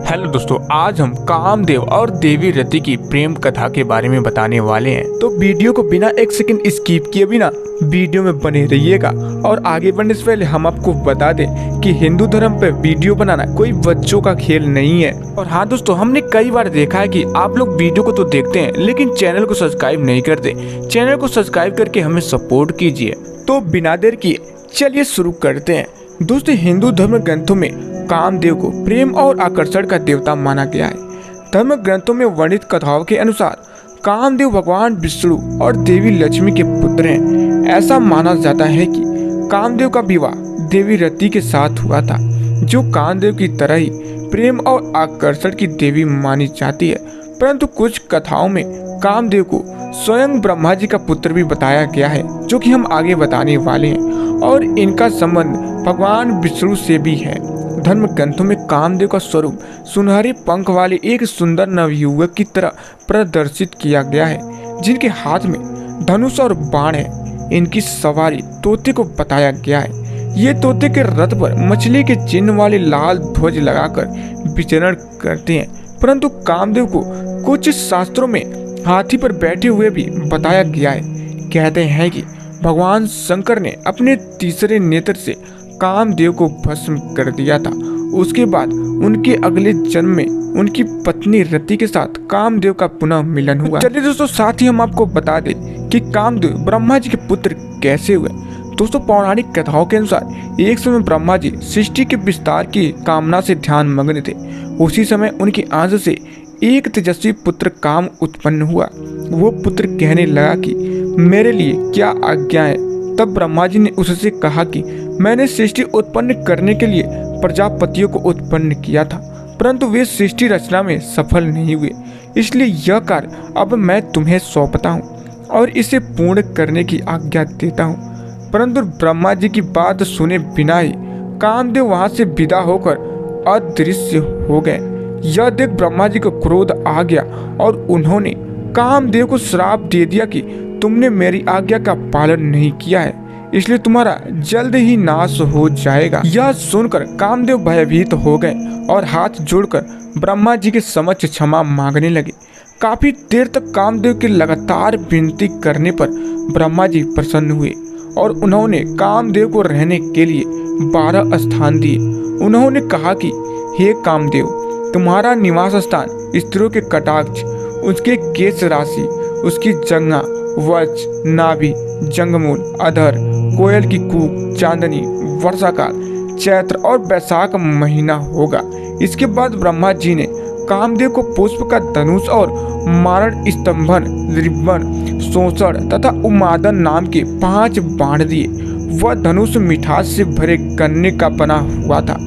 Hello दोस्तों, आज हम कामदेव और देवी रति की प्रेम कथा के बारे में बताने वाले हैं। तो वीडियो को बिना एक सेकंड स्किप किए बिना वीडियो में बने रहिएगा। और आगे बढ़ने से पहले हम आपको बता दें कि हिंदू धर्म पे वीडियो बनाना कोई बच्चों का खेल नहीं है। और हाँ दोस्तों, हमने कई बार देखा है कि आप लोग वीडियो को तो देखते हैं लेकिन चैनल को सब्सक्राइब नहीं करते। चैनल को सब्सक्राइब करके हमें सपोर्ट कीजिए। तो बिना देर किए चलिए शुरू करते हैं। दोस्तों, हिंदू धर्म ग्रंथों में कामदेव को प्रेम और आकर्षण का देवता माना गया है। धर्म ग्रंथों में वर्णित कथाओं के अनुसार कामदेव भगवान विष्णु और देवी लक्ष्मी के पुत्र हैं। ऐसा माना जाता है कि कामदेव का विवाह देवी रति के साथ हुआ था, जो कामदेव की तरह ही प्रेम और आकर्षण की देवी मानी जाती है। परंतु कुछ कथाओं में कामदेव को स्वयं ब्रह्मा जी का पुत्र भी बताया गया है, जो कि हम आगे बताने वाले हैं। और इनका संबंध भगवान विष्णु से भी है। धर्म ग्रंथों में कामदेव का स्वरूप सुनहरे पंख वाले एक सुंदर नवयुवक की तरह प्रदर्शित किया गया है, जिनके हाथ में धनुष और बाण है। इनकी सवारी तोते को बताया गया है। ये तोते के रथ पर मछली के चिन्ह वाले लाल ध्वज लगाकर विचरण करते हैं। परंतु कामदेव को कुछ शास्त्रों में हाथी पर बैठे हुए भी बताया गया है। कहते हैं कि भगवान शंकर ने अपने तीसरे नेत्र से कामदेव को भस्म कर दिया था। उसके बाद उनके अगले जन्म में उनकी पत्नी रति के साथ कामदेव का पुनः मिलन हुआ। चलिए दोस्तों, साथ ही हम आपको बता दें कि कामदेव ब्रह्मा जी के पुत्र कैसे हुए। दोस्तों, पौराणिक कथाओं के अनुसार एक समय ब्रह्मा जी सृष्टि के विस्तार की कामना से ध्यान मग्न थे। उसी समय उनकी आंख से एक तेजस्वी पुत्र काम उत्पन्न हुआ। वो पुत्र कहने लगा कि मेरे लिए क्या आज्ञा है। तब ब्रह्मा जी ने उससे कहा कि मैंने सृष्टि उत्पन्न करने के लिए प्रजापतियों को उत्पन्न किया था, परंतु वे सृष्टि रचना में सफल नहीं हुए। इसलिए यह कार्य अब मैं तुम्हें सौंपता हूँ और इसे पूर्ण करने की आज्ञा देता हूँ। परंतु ब्रह्मा जी की बात सुने बिना ही कामदेव वहां से विदा होकर अदृश्य हो गए। यह देख ब्रह्मा जी को क्रोध आ गया और उन्होंने कामदेव को श्राप दे दिया कि तुमने मेरी आज्ञा का पालन नहीं किया है, इसलिए तुम्हारा जल्द ही नाश हो जाएगा। यह सुनकर कामदेव भयभीत हो गए और हाथ जोड़कर ब्रह्मा जी के समक्ष क्षमा मांगने लगे। काफी देर तक कामदेव के लगातार विनती करने पर ब्रह्मा जी प्रसन्न हुए और उन्होंने कामदेव को रहने के लिए 12 स्थान दिए। उन्होंने कहा कि हे कामदेव, तुम्हारा निवास स्थान स्त्रियों के कटाक्ष, उसके केश राशि, उसकी जंघा, वक्ष, नाभि, जंगमूल, अधर, कोयल की कूक, चांदनी, वर्षाकाल, चैत्र और वैशाख महीना होगा। इसके बाद ब्रह्मा जी ने कामदेव को पुष्प का धनुष और मारण, स्तंभन, रिब्बन, शोषण तथा उमादन नाम के 5 बाण दिए। वह धनुष मिठास से भरे गन्ने का बना हुआ था,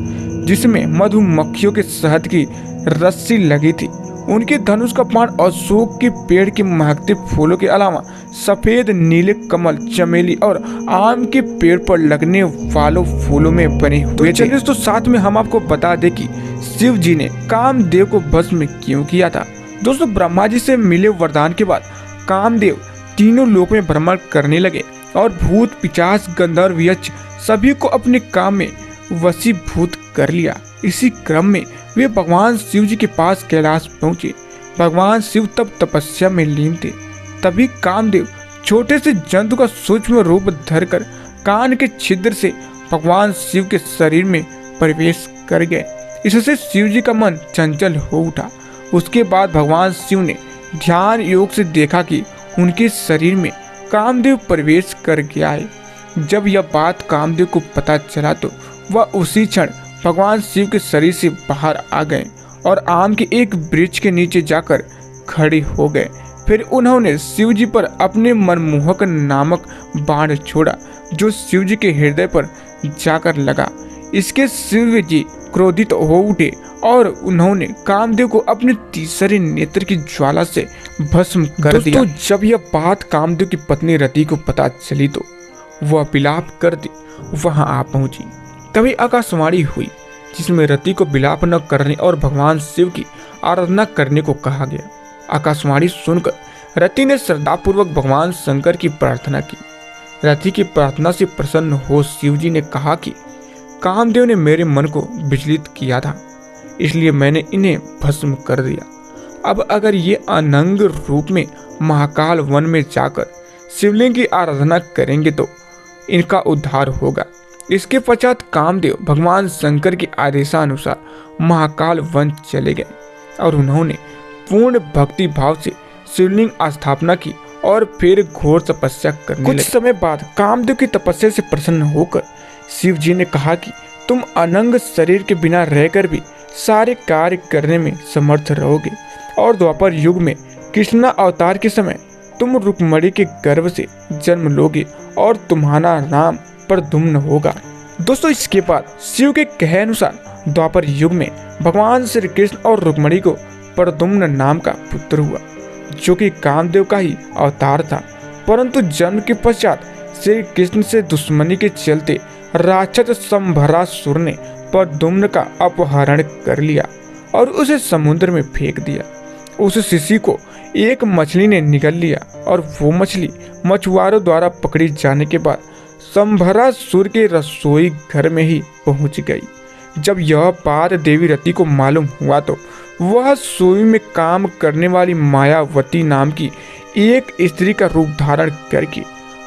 जिसमें मधुमक्खियों के शहद की रस्सी लगी थी। उनके धनुष का बाण अशोक के पेड़ के महकते फूलों के अलावा सफेद, नीले कमल, चमेली और आम के पेड़ पर लगने वालों फूलों में बने हुए थे। तो साथ में हम आपको बता दें कि शिव जी ने कामदेव को भस्म क्यों किया था। दोस्तों, ब्रह्मा जी से मिले वरदान के बाद कामदेव तीनों लोक में भ्रमण करने लगे और भूत, पिशाच, गंधर्व, यक्ष सभी को अपने काम में वशीभूत कर लिया। इसी क्रम में वे भगवान शिव जी के पास कैलाश पहुंचे। भगवान शिव तब तपस्या में लीन थे। तभी कामदेव छोटे से जंतु का सूक्ष्म रूप धरकर कान के छिद्र से भगवान शिव के शरीर में प्रवेश कर गए। इससे शिव जी का मन चंचल हो उठा। उसके बाद भगवान शिव ने ध्यान योग से देखा कि उनके शरीर में कामदेव प्रवेश कर गया है। जब यह बात कामदेव को पता चला तो वह उसी क्षण भगवान शिव के शरीर से बाहर आ गए और आम के एक वृक्ष के नीचे जाकर खड़े हो गए। फिर उन्होंने शिव जी पर अपने मनमोहक नामक बाण छोड़ा, जो शिव जी के हृदय पर जाकर लगा। इसके शिव जी क्रोधित हो उठे और उन्होंने कामदेव को अपने तीसरे नेत्र की ज्वाला से भस्म कर दिया। जब यह बात कामदेव की पत्नी रति को पता चली तो वह विलाप करती वहां आ पहुंची। तभी आकाशवाणी हुई, जिसमें रति को विलाप न करने और भगवान शिव की आराधना करने को कहा गया। आकाशवाणी सुनकर रति ने श्रद्धापूर्वक भगवान शंकर की प्रार्थना की। रति की प्रार्थना से प्रसन्न हो शिव जी ने कहा कि कामदेव ने मेरे मन को विचलित किया था, इसलिए मैंने इन्हें भस्म कर दिया। अब अगर ये अनंग रूप में महाकाल वन में जाकर शिवलिंग की आराधना करेंगे तो इनका उद्धार होगा। इसके पश्चात कामदेव भगवान शंकर के आदेशानुसार महाकाल वन चले गए और उन्होंने पूर्ण भक्ति भाव से शिवलिंग स्थापना की और फिर घोर तपस्या करने लगे। कुछ समय बाद कामदेव की तपस्या से प्रसन्न होकर शिव जी ने कहा कि तुम अनंग शरीर के बिना रहकर भी सारे कार्य करने में समर्थ रहोगे और द्वापर युग में कृष्ण अवतार के समय तुम रुक्मणी के गर्भ से जन्म लोगे और तुम्हारा नाम प्रद्युम्न होगा। दोस्तों, इसके बाद शिव के कहे अनुसार द्वापर युग में भगवान श्री कृष्ण और रुक्मणी को प्रद्युम्न नाम का पुत्र हुआ, जो कि कामदेव का ही अवतार था। परंतु जन्म के पश्चात श्री कृष्ण से दुश्मनी के चलते राक्षस संभरासुर ने प्रद्युम्न का अपहरण कर लिया और उसे समुद्र में फेंक दिया। उस शिशु को एक मछली ने निगल लिया और वो मछली मछुआरों द्वारा पकड़ी जाने के बाद संभरासुर के रसोई घर में ही पहुंच गई। जब यह बात देवी रति को मालूम हुआ तो वह सोई में काम करने वाली मायावती नाम की एक स्त्री का रूप धारण करके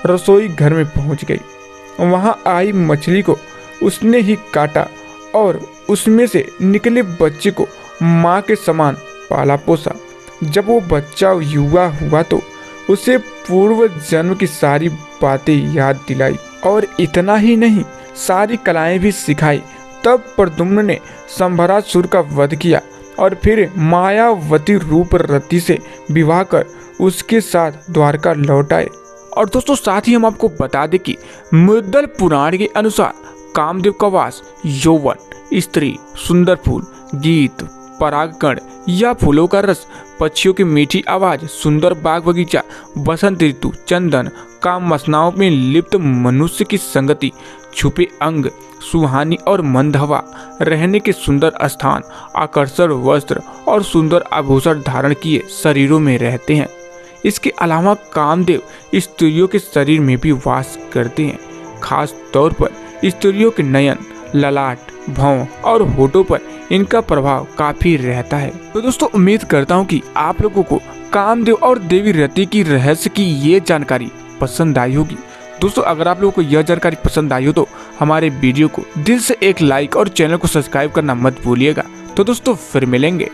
रसोई घर में पहुंच गई। वहां आई मछली को उसने ही काटा और उसमें से निकले बच्चे को माँ के समान पाला पोसा। जब वो बच्चा युवा हुआ तो उसे पूर्व जन्म की सारी बातें याद दिलाई और इतना ही नहीं, सारी कलाएं भी सिखाई। तब प्रद्युम्न ने संभरासुर का वध किया और फिर मायावती रूप रति से विवाह कर उसके साथ द्वारका लौट आए। और दोस्तों, साथ ही हम आपको बता दें कि मुद्दल पुराण के अनुसार कामदेव का वास यौवन, स्त्री, सुंदर फूल, गीत, परागकण या फूलों का रस, पक्षियों की मीठी आवाज, सुंदर बाग बगीचा, बसंत ऋतु, चंदन, काम मसनाओं में लिप्त मनुष्य की संगति, छुपे अंग, सुहानी और मंद हवा, रहने के सुंदर स्थान, आकर्षक वस्त्र और सुंदर आभूषण धारण किए शरीरों में रहते हैं। इसके अलावा कामदेव स्त्रियों के शरीर में भी वास करते हैं। खास तौर पर स्त्रियों के नयन, ललाट, भौं और होठों पर इनका प्रभाव काफी रहता है। तो दोस्तों, उम्मीद करता हूँ कि आप लोगों को कामदेव और देवी रति की रहस्य की ये जानकारी पसंद आई होगी। दोस्तों, अगर आप लोगों को यह जानकारी पसंद आई हो तो हमारे वीडियो को दिल से एक लाइक और चैनल को सब्सक्राइब करना मत भूलिएगा। तो दोस्तों, फिर मिलेंगे।